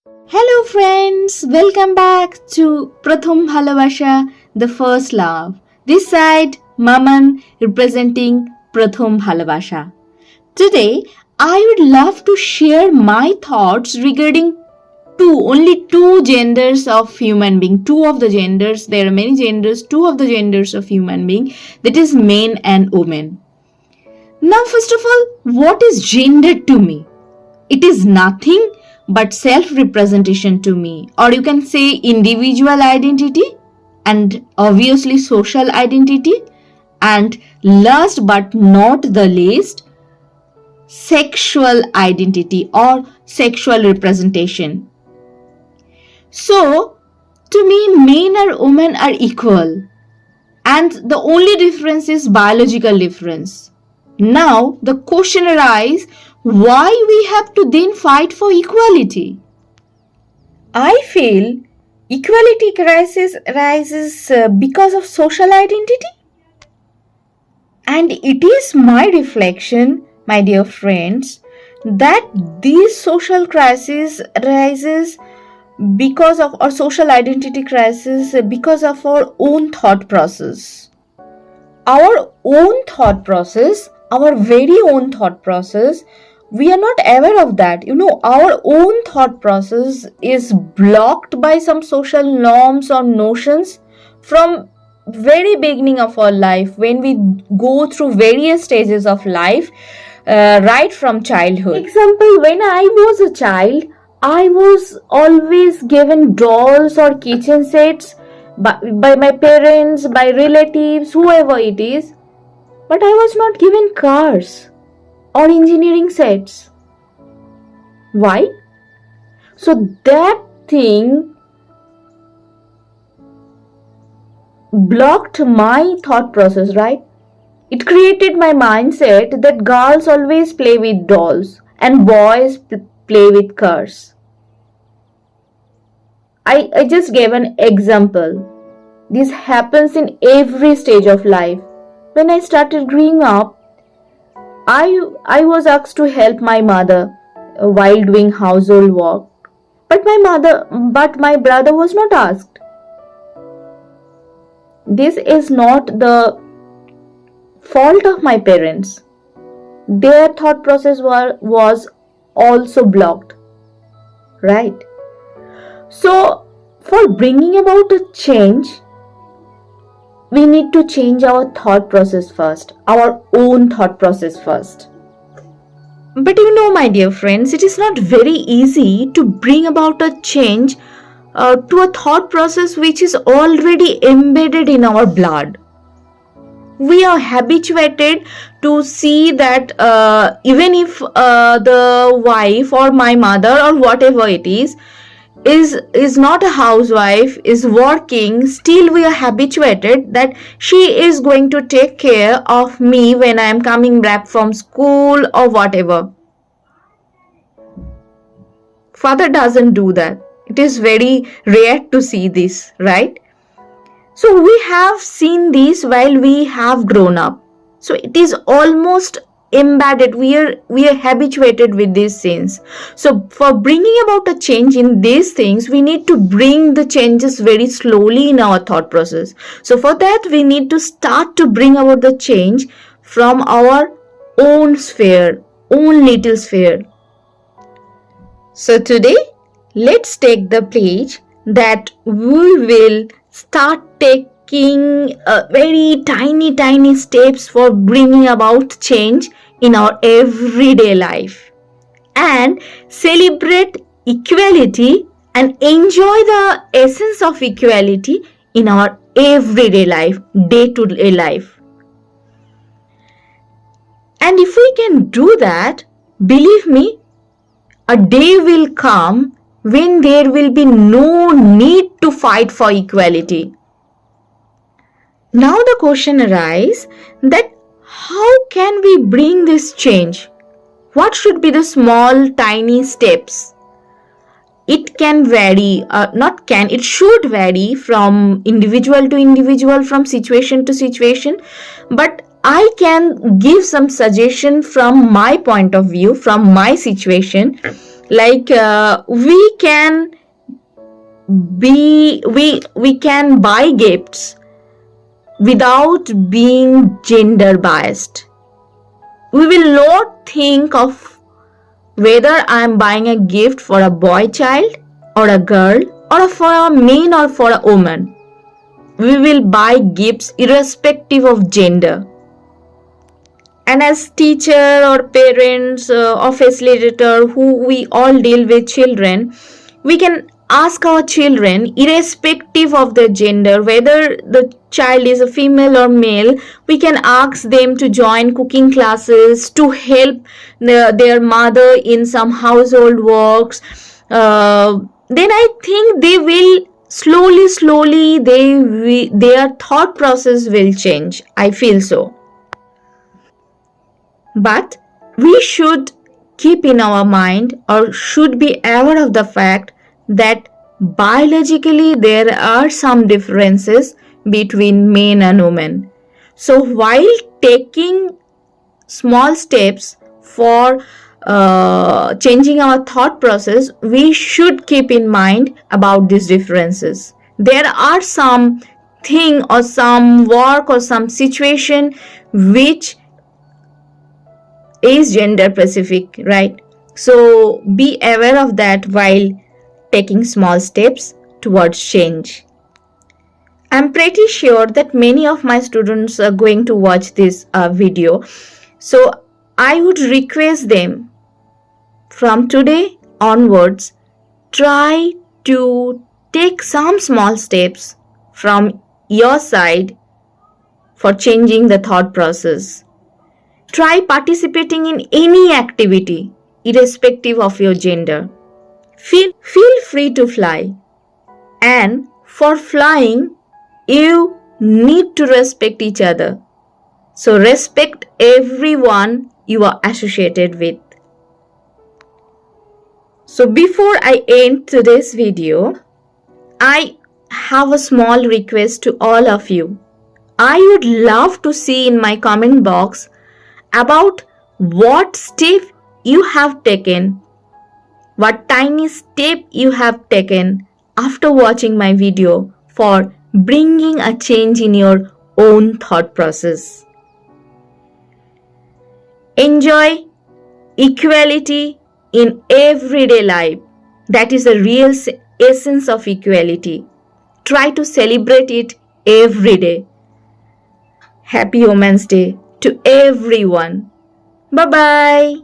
Hello friends, welcome back to Pratham Bhalabasha, the first love. This side, Maman representing Pratham Bhalabasha. Today, I would love to share my thoughts regarding only two genders of human being. Two of the genders, there are many genders, two of the genders of human being, that is men and women. Now, first of all, what is gender to me? It is nothing but self-representation to me, or you can say individual identity, and obviously social identity, and last but not the least, sexual identity or sexual representation. So, to me, men or women are equal, and the only difference is biological difference. Now, the question arises, why we have to then fight for equality? I feel equality crisis arises because of social identity. And it is my reflection, my dear friends, that these social crises arises because of our social identity crisis, because of our own thought process. Our own thought process, our very own thought process, we are not aware of that. Our own thought process is blocked by some social norms or notions from very beginning of our life, when we go through various stages of life, right from childhood. Example, when I was a child, I was always given dolls or kitchen sets by my parents, by relatives, whoever it is, but I was not given cars or engineering sets. Why? So that thing blocked my thought process, right? It created my mindset that girls always play with dolls and boys play with cars. I just gave an example. This happens in every stage of life. When I started growing up, I was asked to help my mother while doing household work, but my brother was not asked. This is not the fault of my parents. Their thought process was also blocked, right? So, for bringing about a change, we need to change our thought process first, our own thought process first. But my dear friends, it is not very easy to bring about a change to a thought process which is already embedded in our blood. We are habituated to see that even if the wife or my mother or whatever it is not a housewife, is working, still we are habituated that she is going to take care of me when I am coming back from school or whatever. Father doesn't do that. It is very rare to see this, right? So we have seen this while we have grown up. So it is almost embedded. We are habituated with these things. So for bringing about a change in these things, we need to bring the changes very slowly in our thought process. So for that, we need to start to bring about the change from our own sphere, own little sphere. So today, let's take the pledge that we will start taking very tiny steps for bringing about change in our everyday life, and celebrate equality and enjoy the essence of equality in our everyday life, day-to-day life. And if we can do that, believe me, a day will come when there will be no need to fight for equality. Now the question arises that how can we bring this change? What should be the small, tiny steps? It can vary, it should vary from individual to individual, from situation to situation, but I can give some suggestion from my point of view, from my situation, Like we can buy gifts without being gender biased. We will not think of whether I am buying a gift for a boy child or a girl or for a man or for a woman. We will buy gifts irrespective of gender. And as teacher or parents or facilitator who we all deal with children, we can ask our children irrespective of their gender, whether the child is a female or male, we can ask them to join cooking classes, to help their mother in some household works. Then I think they will slowly their thought process will change. I feel so. But we should keep in our mind or should be aware of the fact that biologically there are some differences between men and women. So while taking small steps for changing our thought process, we should keep in mind about these differences. There are some thing or some work or some situation which is gender specific, right? So be aware of that while taking small steps towards change. I'm pretty sure that many of my students are going to watch this video. So I would request them from today onwards, try to take some small steps from your side for changing the thought process. Try participating in any activity, irrespective of your gender. Feel free to fly. And for flying, you need to respect each other. So respect everyone you are associated with. So before I end today's video, I have a small request to all of you. I would love to see in my comment box about what step you have taken, what tiny step you have taken after watching my video for bringing a change in your own thought process. Enjoy equality in everyday life. That is the real essence of equality. Try to celebrate it every day. Happy Women's Day to everyone. Bye-bye.